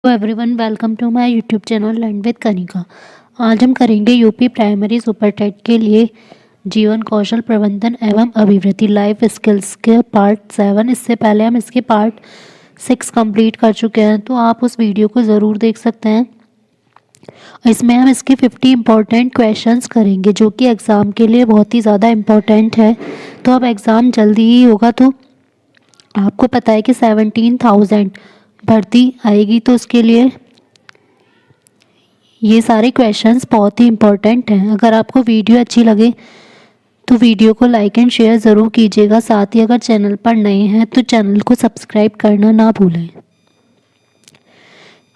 Everyone, welcome to my YouTube channel learn with Kanika. आज हम करेंगे यूपी प्राइमरी सुपर टेट के लिए जीवन कौशल प्रबंधन एवं अभिवृद्धि लाइफ स्किल्स के पार्ट 7। इससे पहले हम इसके पार्ट 6 कंप्लीट कर चुके हैं, तो आप उस वीडियो को ज़रूर देख सकते हैं। इसमें हम इसके 50 इम्पोर्टेंट क्वेश्चंस करेंगे जो कि एग्ज़ाम के लिए बहुत ही ज़्यादा इम्पोर्टेंट है। तो अब एग्ज़ाम जल्दी ही होगा, तो आपको पता है कि 17,000 भर्ती आएगी, तो उसके लिए ये सारे क्वेश्चंस बहुत ही इम्पोर्टेंट हैं। अगर आपको वीडियो अच्छी लगे तो वीडियो को लाइक एंड शेयर ज़रूर कीजिएगा। साथ ही अगर चैनल पर नए हैं तो चैनल को सब्सक्राइब करना ना भूलें।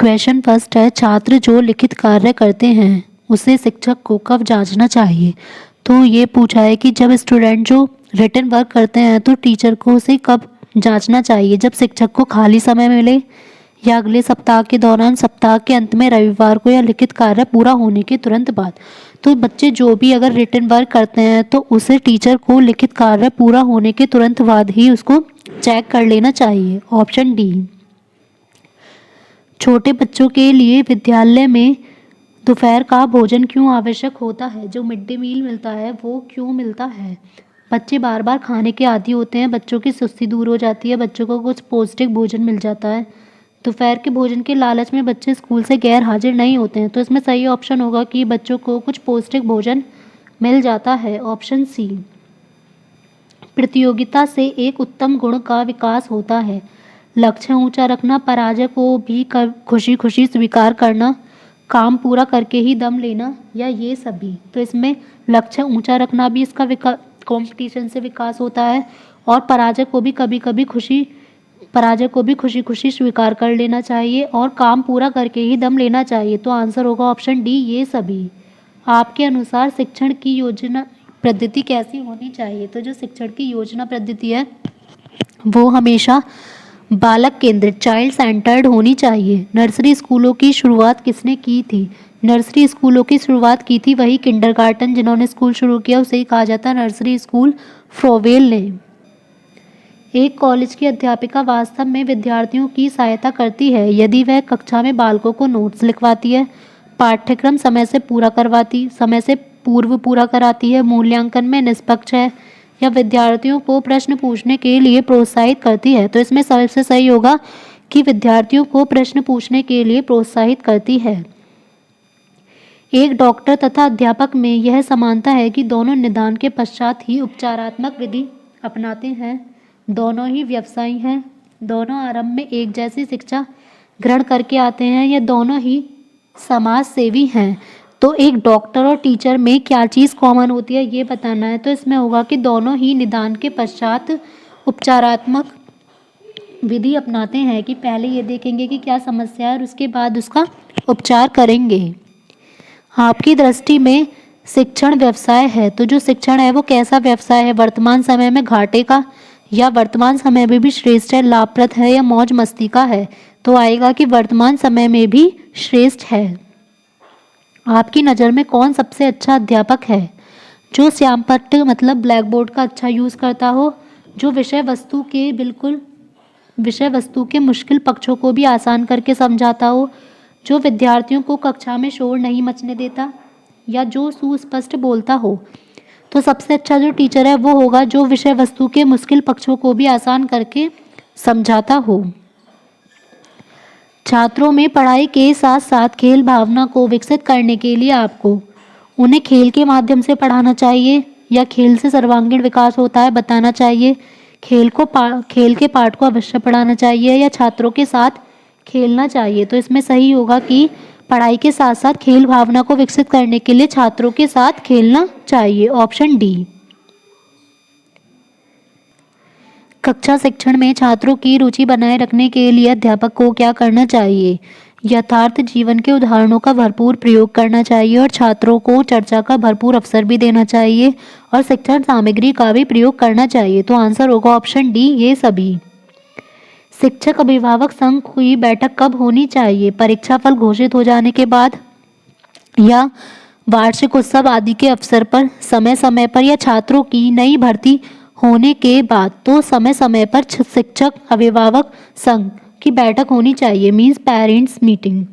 क्वेश्चन फर्स्ट है, छात्र जो लिखित कार्य करते हैं उसे शिक्षक को कब जांचना चाहिए। तो ये पूछा है कि जब स्टूडेंट जो रिटन वर्क करते हैं तो टीचर को उसे कब जांचना चाहिए, जब शिक्षक को खाली समय मिले या अगले सप्ताह के दौरान, सप्ताह के अंत में, रविवार को, या लिखित कार्य पूरा होने के तुरंत बाद। तो बच्चे जो भी अगर रिटन वर्क करते हैं तो उसे टीचर को लिखित कार्य पूरा होने के तुरंत बाद ही उसको चेक कर लेना चाहिए। Option D. छोटे बच्चों के लिए विद्यालय में दोपहर का भोजन क्यों आवश्यक होता है, जो मिड डे मील मिलता है वो क्यों मिलता है। बच्चे बार बार खाने के आदी होते हैं, बच्चों की सुस्ती दूर हो जाती है, बच्चों को कुछ पौष्टिक भोजन मिल जाता है। दोपहर के भोजन के लालच में बच्चे स्कूल से गैर हाजिर नहीं होते हैं, तो इसमें सही ऑप्शन होगा कि बच्चों को कुछ पौष्टिक भोजन मिल जाता है। Option C. प्रतियोगिता से एक उत्तम गुण का विकास होता है। लक्ष्य ऊंचा रखना, पराजय को भी खुशी खुशी स्वीकार करना, काम पूरा करके ही दम लेना, या ये सभी। तो इसमें लक्ष्य ऊंचा रखना भी इसका कंपटीशन से विकास होता है, और पराजय को भी खुशी खुशी स्वीकार कर लेना चाहिए, और काम पूरा करके ही दम लेना चाहिए। तो आंसर होगा ऑप्शन डी, ये सभी। आपके अनुसार शिक्षण की योजना पद्धति कैसी होनी चाहिए। तो जो शिक्षण की योजना पद्धति है वो हमेशा बालक केंद्रित, चाइल्ड सेंटर्ड होनी चाहिए। नर्सरी स्कूलों की शुरुआत किसने की थी। नर्सरी स्कूलों की शुरुआत की थी वही किंडरगार्टन, जिन्होंने स्कूल शुरू किया उसे ही कहा जाता है नर्सरी स्कूल, फ्रोवेल ने। एक कॉलेज की अध्यापिका वास्तव में विद्यार्थियों की सहायता करती है यदि वह कक्षा में बालकों को नोट्स लिखवाती है, पाठ्यक्रम समय से पूर्व पूरा कराती है, मूल्यांकन में निष्पक्ष है, या विद्यार्थियों को प्रश्न पूछने के लिए प्रोत्साहित करती है। तो इसमें सबसे सही होगा कि विद्यार्थियों को प्रश्न पूछने के लिए प्रोत्साहित करती है। एक डॉक्टर तथा अध्यापक में यह समानता है कि दोनों निदान के पश्चात ही उपचारात्मक विधि अपनाते हैं, दोनों ही व्यवसायी हैं, दोनों आरंभ में एक जैसी शिक्षा ग्रहण करके आते हैं, या दोनों ही समाज सेवी हैं। तो एक डॉक्टर और टीचर में क्या चीज़ कॉमन होती है ये बताना है। तो इसमें होगा कि दोनों ही निदान के पश्चात उपचारात्मक विधि अपनाते हैं, कि पहले ये देखेंगे कि क्या समस्या है और उसके बाद उसका उपचार करेंगे। आपकी दृष्टि में शिक्षण व्यवसाय है, तो जो शिक्षण है वो कैसा व्यवसाय है, वर्तमान समय में घाटे का, या वर्तमान समय में भी श्रेष्ठ है, लाभप्रद है, या मौज मस्ती का है। तो आएगा कि वर्तमान समय में भी श्रेष्ठ है। आपकी नज़र में कौन सबसे अच्छा अध्यापक है, जो श्यामपट्ट मतलब ब्लैक बोर्ड का अच्छा यूज़ करता हो, जो विषय वस्तु के मुश्किल पक्षों को भी आसान करके समझाता हो, जो विद्यार्थियों को कक्षा में शोर नहीं मचने देता, या जो सुस्पष्ट बोलता हो। तो सबसे अच्छा जो टीचर है वो होगा जो विषय वस्तु के मुश्किल पक्षों को भी आसान करके समझाता हो। छात्रों में पढ़ाई के साथ साथ खेल भावना को विकसित करने के लिए आपको उन्हें खेल के माध्यम से पढ़ाना चाहिए, या खेल से सर्वांगीण विकास होता है बताना चाहिए, खेल के पाठ को अवश्य पढ़ाना चाहिए, या छात्रों के साथ खेलना चाहिए। तो इसमें सही होगा कि पढ़ाई के साथ साथ खेल भावना को विकसित करने के लिए छात्रों के साथ खेलना चाहिए। Option D. कक्षा शिक्षण में छात्रों की रुचि बनाए रखने के लिए अध्यापक को क्या करना चाहिए। यथार्थ जीवन के उदाहरणों का भरपूर प्रयोग करना चाहिए, और छात्रों को चर्चा का भरपूर अवसर भी देना चाहिए, और शिक्षण सामग्री का भी प्रयोग करना चाहिए। तो आंसर होगा ऑप्शन डी, ये सभी। शिक्षक अभिभावक संघ की बैठक कब होनी चाहिए, परीक्षा फल घोषित हो जाने के बाद, या वार्षिक उत्सव आदि के अवसर पर, समय समय पर, या छात्रों की नई भर्ती होने के बाद। तो समय समय पर शिक्षक अभिभावक संघ की बैठक होनी चाहिए, मीन्स पेरेंट्स मीटिंग।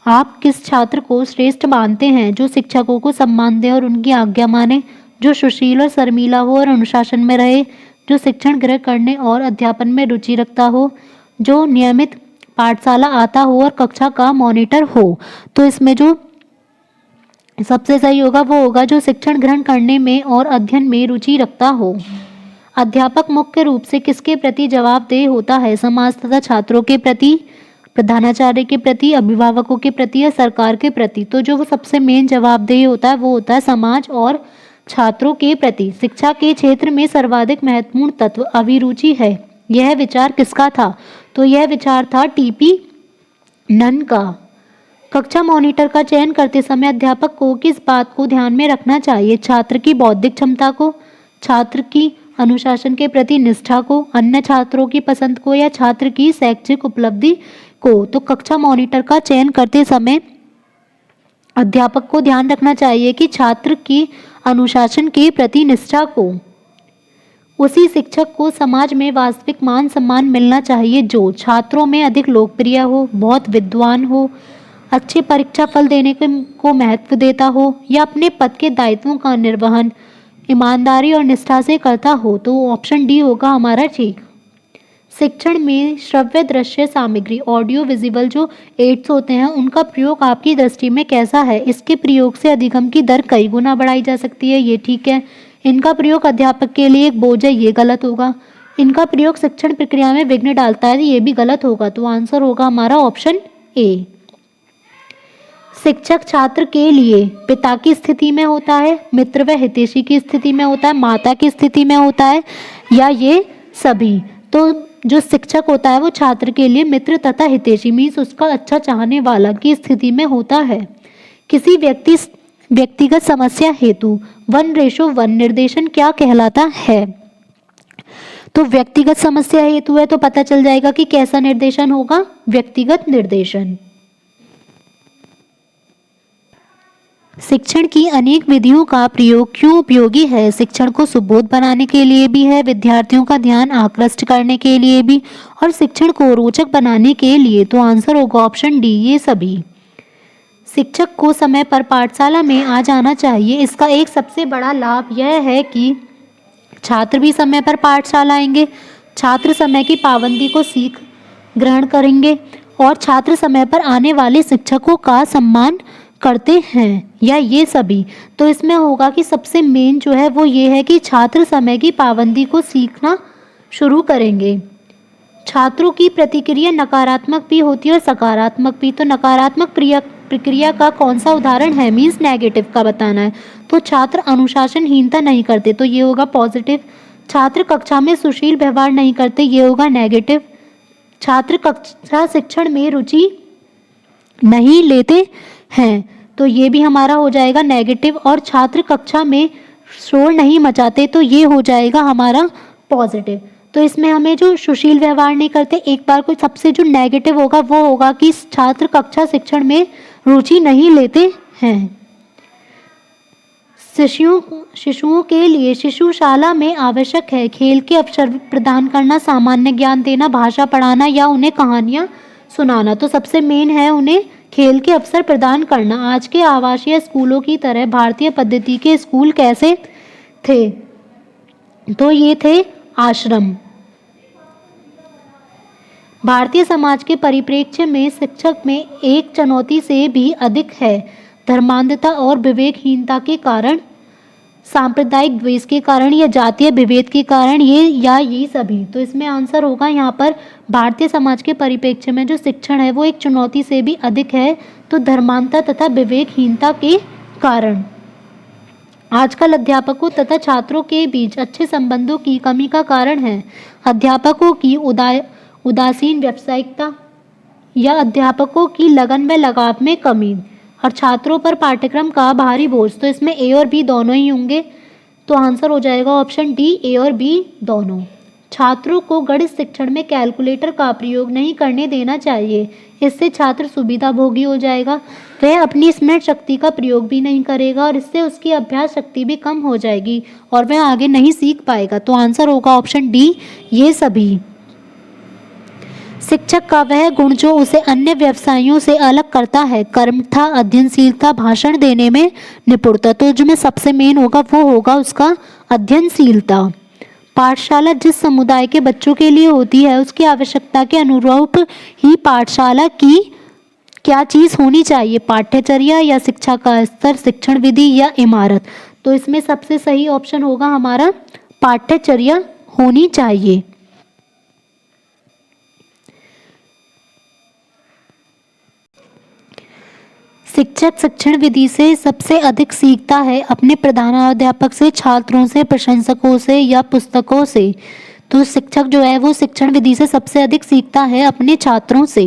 आप किस छात्र को श्रेष्ठ मानते हैं? जो शिक्षकों को सम्मान दे और उनकी आज्ञा माने, जो सुशील और शर्मीला हो और अनुशासन में रहे, जो शिक्षण ग्रहण करने और अध्यापन में रुचि रखता हो, जो नियमित पाठशाला आता हो और कक्षा का मॉनिटर हो। तो इसमें जो सबसे सही होगा वो होगा जो शिक्षण ग्रहण करने में और अध्ययन में रुचि रखता हो। अध्यापक मुख्य रूप से किसके प्रति जवाबदेह होता है? समाज तथा छात्रों के प्रति, प्रधानाचार्य के प्रति, अभिभावकों के प्रति या सरकार के प्रति? तो जो वो सबसे मेन जवाबदेह होता है वो होता है समाज और छात्रों के प्रति। शिक्षा के क्षेत्र में सर्वाधिक महत्वपूर्ण तत्व अभिरुचि है, यह विचार किसका था? तो यह विचार था टीपी नन का। कक्षा मॉनिटर का चयन करते समय अध्यापक को किस बात को ध्यान में रखना चाहिए? छात्र की बौद्धिक क्षमता को, छात्र की अनुशासन के प्रति निष्ठा को, अन्य छात्रों की पसंद को या छात्र की शैक्षिक उपलब्धि को? तो कक्षा मॉनिटर का चयन करते समय अध्यापक को ध्यान रखना चाहिए कि छात्र की अनुशासन के प्रति निष्ठा को। उसी शिक्षक को समाज में वास्तविक मान सम्मान मिलना चाहिए जो छात्रों में अधिक लोकप्रिय हो, बहुत विद्वान हो, अच्छे परीक्षा फल देने को महत्व देता हो या अपने पद के दायित्वों का निर्वहन ईमानदारी और निष्ठा से करता हो। तो ऑप्शन डी होगा हमारा ठीक। शिक्षण में श्रव्य दृश्य सामग्री ऑडियो विजुअल जो एड्स होते हैं उनका प्रयोग आपकी दृष्टि में कैसा है? इसके प्रयोग से अधिगम की दर कई गुना बढ़ाई जा सकती है, ये ठीक है। इनका प्रयोग अध्यापक के लिए एक बोझ है, ये गलत होगा। इनका प्रयोग शिक्षण प्रक्रिया में विघ्न डालता है, ये भी गलत होगा। तो आंसर होगा हमारा ऑप्शन ए। शिक्षक छात्र के लिए पिता की स्थिति में होता है, मित्र व हितैषी की स्थिति में होता है, माता की स्थिति में होता है या ये सभी? तो जो शिक्षक होता है वो छात्र के लिए मित्र तथा हितैषी मीन्स उसका अच्छा चाहने वाला की स्थिति में होता है। किसी व्यक्तिगत समस्या हेतु 1:1 निर्देशन क्या कहलाता है? तो व्यक्तिगत समस्या हेतु है तो पता चल जाएगा कि कैसा निर्देशन होगा, व्यक्तिगत निर्देशन। शिक्षण की अनेक विधियों का प्रयोग क्यों उपयोगी है? शिक्षण को सुबोध बनाने के लिए भी है, विद्यार्थियों का ध्यान आकृष्ट करने के लिए भी और शिक्षण को रोचक बनाने के लिए। तो आंसर होगा ऑप्शन डी, ये सभी। शिक्षक को समय पर पाठशाला में आ जाना चाहिए। इसका एक सबसे बड़ा लाभ यह है कि छात्र भी समय पर पाठशाला आएंगे, छात्र समय की पाबंदी को सीख ग्रहण करेंगे और छात्र समय पर आने वाले शिक्षकों का सम्मान करते हैं या ये सभी? तो इसमें होगा कि सबसे मेन जो है वो ये है कि छात्र समय की पाबंदी को सीखना शुरू करेंगे। छात्रों की प्रतिक्रिया नकारात्मक भी होती है और सकारात्मक भी। तो नकारात्मक प्रक्रिया का कौन सा उदाहरण है? मीन्स नेगेटिव का बताना है। तो छात्र अनुशासनहीनता नहीं करते, तो ये होगा पॉजिटिव। छात्र कक्षा में सुशील व्यवहार नहीं करते, ये होगा नेगेटिव। छात्र कक्षा शिक्षण में रुचि नहीं लेते हैं, तो ये भी हमारा हो जाएगा नेगेटिव। और छात्र कक्षा में शोर नहीं मचाते, तो ये हो जाएगा हमारा पॉजिटिव। तो इसमें हमें जो सुशील व्यवहार नहीं करते, एक बार कोई सबसे जो नेगेटिव होगा वो होगा कि छात्र कक्षा शिक्षण में रुचि नहीं लेते हैं। शिशुओं के लिए शिशुशाला में आवश्यक है खेल के अवसर प्रदान करना, सामान्य ज्ञान देना, भाषा पढ़ाना या उन्हें कहानियाँ सुनाना। तो सबसे मेन है उन्हें खेल के अवसर प्रदान करना। आज के आवासीय स्कूलों की तरह भारतीय पद्धति के स्कूल कैसे थे? तो ये थे आश्रम। भारतीय समाज के परिप्रेक्ष्य में शिक्षक में एक चुनौती से भी अधिक है, धर्मांधता और विवेकहीनता के कारण, सांप्रदायिक द्वेष के कारण या जातीय विभेद के कारण, ये सभी। तो इसमें आंसर होगा यहाँ पर भारतीय समाज के परिप्रेक्ष्य में जो शिक्षण है वो एक चुनौती से भी अधिक है, तो धर्मांधता तथा विवेकहीनता के कारण। आजकल अध्यापकों तथा छात्रों के बीच अच्छे संबंधों की कमी का कारण है अध्यापकों की उदासीन व्यावसायिकता या अध्यापकों की लगन व लगाव में कमी और छात्रों पर पाठ्यक्रम का भारी बोझ। तो इसमें ए और बी दोनों ही होंगे, तो आंसर हो जाएगा ऑप्शन डी, ए और बी दोनों। छात्रों को गणित शिक्षण में कैलकुलेटर का प्रयोग नहीं करने देना चाहिए, इससे छात्र सुविधाभोगी हो जाएगा, वह अपनी स्मृति शक्ति का प्रयोग भी नहीं करेगा और इससे उसकी अभ्यास शक्ति भी कम हो जाएगी और वह आगे नहीं सीख पाएगा। तो आंसर होगा ऑप्शन डी, ये सभी। शिक्षक का वह गुण जो उसे अन्य व्यवसायियों से अलग करता है। कर्मठा, अध्ययनशीलता, भाषण देने में निपुणता। तो जो में सबसे मेन होगा वो होगा उसका अध्ययनशीलता। पाठशाला जिस समुदाय के बच्चों के लिए होती है उसकी आवश्यकता के अनुरूप ही पाठशाला की क्या चीज़ होनी चाहिए। पाठ्यचर्या या शिक्षा का स्तर, शिक्षण विधि या इमारत। तो इसमें सबसे सही ऑप्शन होगा हमारा पाठ्यचर्या होनी चाहिए। शिक्षक शिक्षण विधि से सबसे अधिक सीखता है अपने प्रधानाध्यापक से, छात्रों से, प्रशंसकों से या पुस्तकों से। तो शिक्षक जो है वो शिक्षण विधि से सबसे अधिक सीखता है अपने छात्रों से।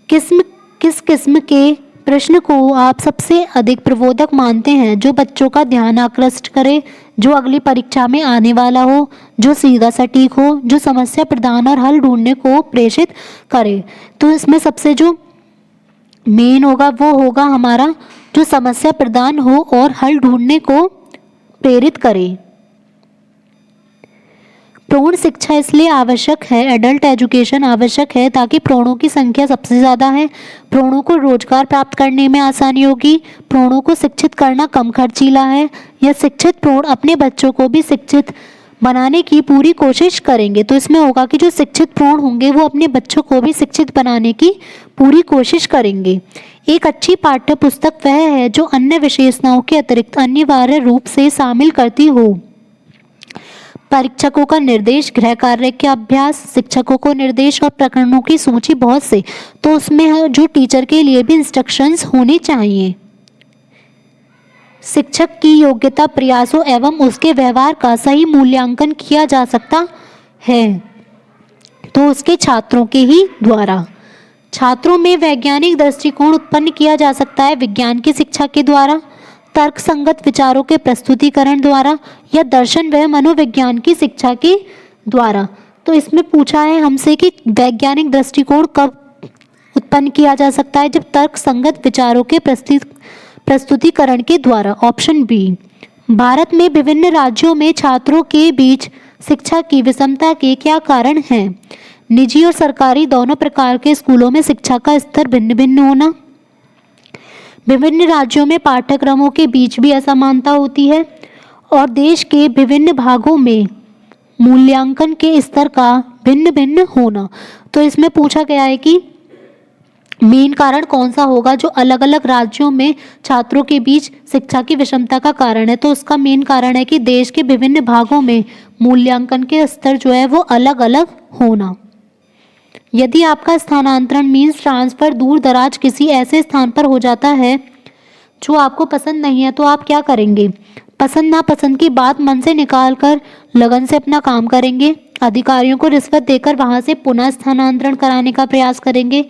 किस किस्म के प्रश्न को आप सबसे अधिक प्रबोधक मानते हैं? जो बच्चों का ध्यान आकृष्ट करे, जो अगली परीक्षा में आने वाला हो, जो सीधा सटीक हो, जो समस्या प्रदान और हल ढूंढने को प्रेषित करे। तो इसमें सबसे जो मेन होगा वो होगा हमारा जो समस्या प्रदान हो और हल ढूंढने को प्रेरित करे। प्रौढ़ शिक्षा इसलिए आवश्यक है, एडल्ट एजुकेशन आवश्यक है ताकि प्रौढ़ों की संख्या सबसे ज़्यादा है, प्रौढ़ों को रोजगार प्राप्त करने में आसानी होगी, प्रौढ़ों को शिक्षित करना कम खर्चीला है, या शिक्षित प्रौढ़ अपने बच्चों को भी शिक्षित बनाने की पूरी कोशिश करेंगे। तो इसमें होगा कि जो शिक्षित प्रौढ़ होंगे वो अपने बच्चों को भी शिक्षित बनाने की पूरी कोशिश करेंगे। एक अच्छी पाठ्य पुस्तक वह है जो अन्य विशेषताओं के अतिरिक्त अनिवार्य रूप से शामिल करती हो। परीक्षकों का निर्देश, गृह कार्य के अभ्यास, शिक्षकों को निर्देश और प्रकरणों की सूची बहुत से। तो उसमें जो टीचर के लिए भी इंस्ट्रक्शंस होने चाहिए। शिक्षक की योग्यता, प्रयासों एवं उसके व्यवहार का सही मूल्यांकन किया जा सकता है तो उसके छात्रों के ही द्वारा। छात्रों में वैज्ञानिक दृष्टिकोण उत्पन्न किया जा सकता है विज्ञान की शिक्षा के द्वारा, तर्क संगत विचारों के प्रस्तुतिकरण द्वारा, या दर्शन व मनोविज्ञान की शिक्षा के द्वारा। तो इसमें पूछा है हमसे कि वैज्ञानिक दृष्टिकोण कब उत्पन्न किया जा सकता है? जब तर्क संगत विचारों के प्रस्तुतिकरण के द्वारा। Option B. भारत में विभिन्न राज्यों में छात्रों के बीच शिक्षा की विषमता के क्या कारण हैं? निजी और सरकारी दोनों प्रकार के स्कूलों में शिक्षा का स्तर भिन्न भिन्न होना, विभिन्न राज्यों में पाठ्यक्रमों के बीच भी असमानता होती है, और देश के विभिन्न भागों में मूल्यांकन के स्तर का भिन्न भिन्न होना। तो इसमें पूछा गया है कि मेन कारण कौन सा होगा जो अलग अलग राज्यों में छात्रों के बीच शिक्षा की विषमता का कारण है। तो उसका मेन कारण है कि देश के विभिन्न भागों में मूल्यांकन के स्तर जो है वो अलग अलग होना। यदि आपका स्थानांतरण मीन्स ट्रांसफ़र दूर दराज किसी ऐसे स्थान पर हो जाता है जो आपको पसंद नहीं है तो आप क्या करेंगे? पसंद नापसंद की बात मन से निकाल कर लगन से अपना काम करेंगे, अधिकारियों को रिश्वत देकर वहां से पुनः स्थानांतरण कराने का प्रयास करेंगे,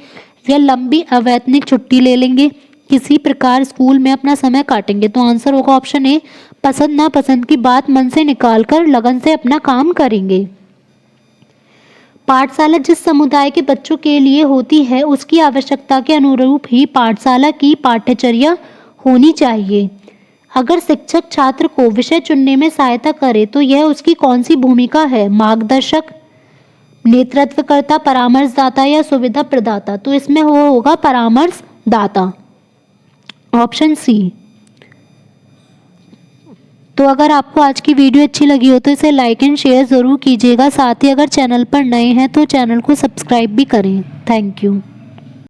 या लंबी अवैतनिक छुट्टी ले लेंगे, किसी प्रकार स्कूल में अपना समय काटेंगे। तो आंसर होगा ऑप्शन ए, पसंद नापसंद की बात मन से निकाल कर लगन से अपना काम करेंगे। पाठशाला जिस समुदाय के बच्चों के लिए होती है उसकी आवश्यकता के अनुरूप ही पाठशाला की पाठ्यचर्या होनी चाहिए। अगर शिक्षक छात्र को विषय चुनने में सहायता करे तो यह उसकी कौन सी भूमिका है? मार्गदर्शक, नेतृत्वकर्ता, परामर्शदाता या सुविधा प्रदाता। तो इसमें वो होगा परामर्शदाता, ऑप्शन सी। तो अगर आपको आज की वीडियो अच्छी लगी हो तो इसे लाइक एंड शेयर ज़रूर कीजिएगा। साथ ही अगर चैनल पर नए हैं तो चैनल को सब्सक्राइब भी करें। Thank you.